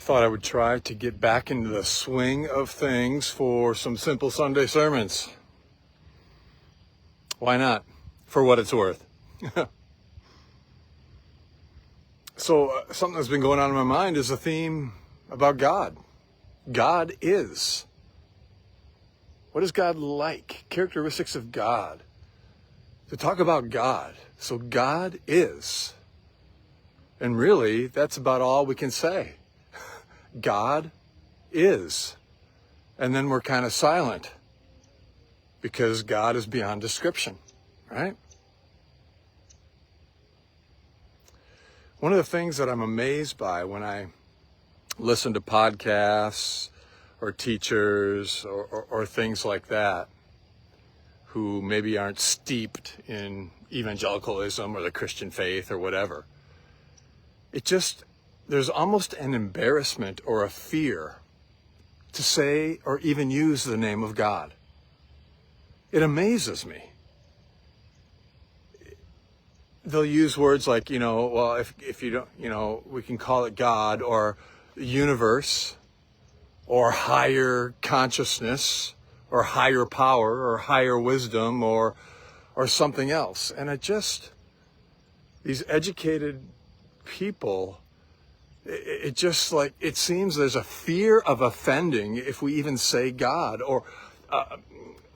thought I would try to get back into the swing of things for some simple Sunday sermons. Why not? For what it's worth. So something that's been going on in my mind is a theme about God. God is. What is God like? Characteristics of God. To talk about God. So God is. And really, that's about all we can say. God is. And then we're kind of silent because God is beyond description, right? One of the things that I'm amazed by when I listen to podcasts or teachers or things like that who maybe aren't steeped in evangelicalism or the Christian faith or whatever, there's almost an embarrassment or a fear to say or even use the name of God. It amazes me. They'll use words like, well, if you don't, we can call it God or universe or higher consciousness or higher power or higher wisdom or something else. And these educated people, it seems there's a fear of offending if we even say God, or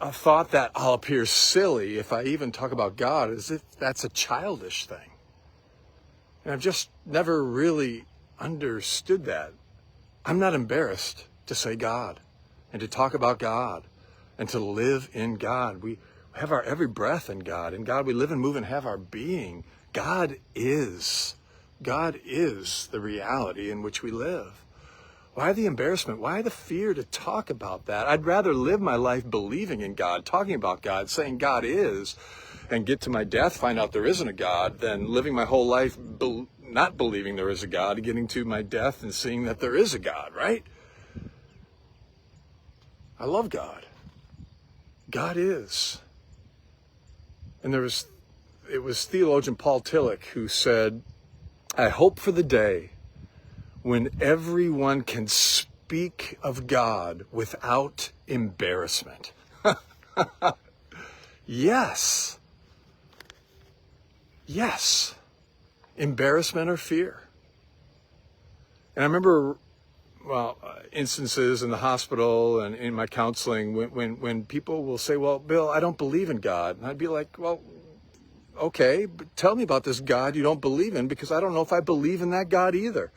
a thought that I'll appear silly if I even talk about God, as if that's a childish thing. And I've just never really understood that. I'm not embarrassed to say God and to talk about God and to live in God. We have our every breath in God. In God we live and move and have our being. God is. God is the reality in which we live. Why the embarrassment? Why the fear to talk about that? I'd rather live my life believing in God, talking about God, saying God is, and get to my death, find out there isn't a God, than living my whole life not believing there is a God, getting to my death and seeing that there is a God, right? I love God. God is. And it was theologian Paul Tillich who said, I hope for the day when everyone can speak of God without embarrassment. Yes. Yes. Embarrassment or fear. And I remember, instances in the hospital and in my counseling when people will say, well, Bill, I don't believe in God. And I'd be like, well, okay, but tell me about this God you don't believe in, because I don't know if I believe in that God either.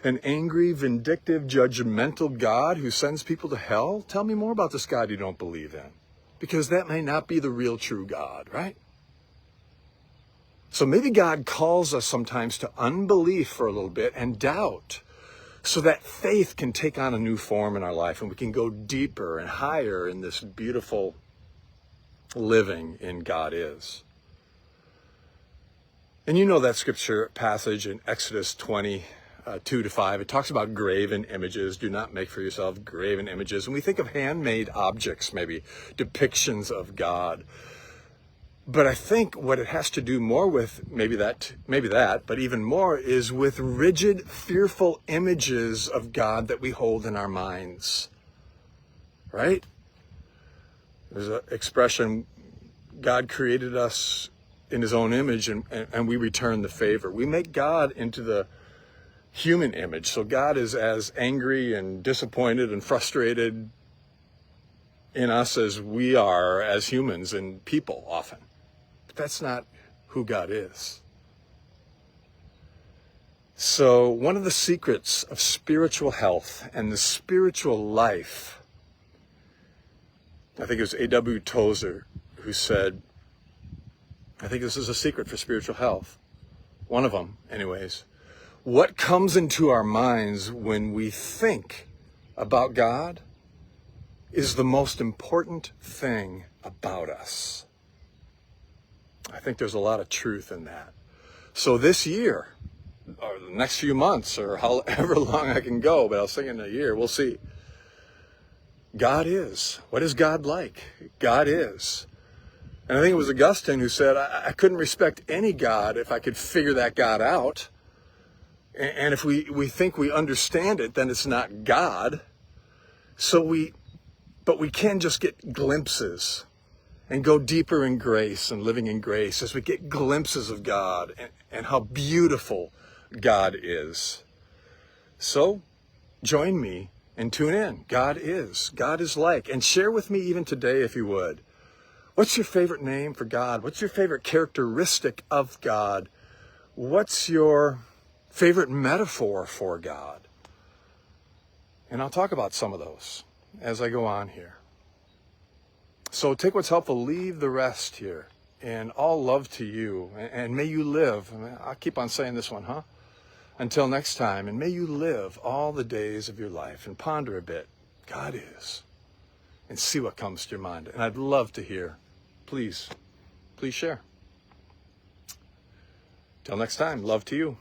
An angry, vindictive, judgmental God who sends people to hell? Tell me more about this God you don't believe in, because that may not be the real true God, right? So maybe God calls us sometimes to unbelief for a little bit and doubt, so that faith can take on a new form in our life and we can go deeper and higher in this beautiful living in God is. And you know that scripture passage in Exodus 20, 2-5. It talks about graven images. Do not make for yourself graven images. And we think of handmade objects, maybe depictions of God. But I think what it has to do more with, maybe that, but even more is with rigid, fearful images of God that we hold in our minds. Right? There's an expression, God created us in his own image, and we return the favor. We make God into the human image. So God is as angry and disappointed and frustrated in us as we are as humans and people often. But that's not who God is. So one of the secrets of spiritual health and the spiritual life, I think it was A.W. Tozer who said, I think this is a secret for spiritual health. One of them, anyways. What comes into our minds when we think about God is the most important thing about us. I think there's a lot of truth in that. So this year, or the next few months, or however long I can go, but I was thinking a year, we'll see. God is. What is God like? God is. And I think it was Augustine who said, I couldn't respect any God if I could figure that God out. And if we think we understand it, then it's not God. But we can just get glimpses and go deeper in grace and living in grace as we get glimpses of God and how beautiful God is. So join me and tune in. God is like. And share with me even today, if you would. What's your favorite name for God? What's your favorite characteristic of God? What's your favorite metaphor for God? And I'll talk about some of those as I go on here. So take what's helpful, leave the rest here. And all love to you. And may you live. I'll keep on saying this one, huh? Until next time. And may you live all the days of your life and ponder a bit. God is. And see what comes to your mind. And I'd love to hear. Please share. Till next time, love to you.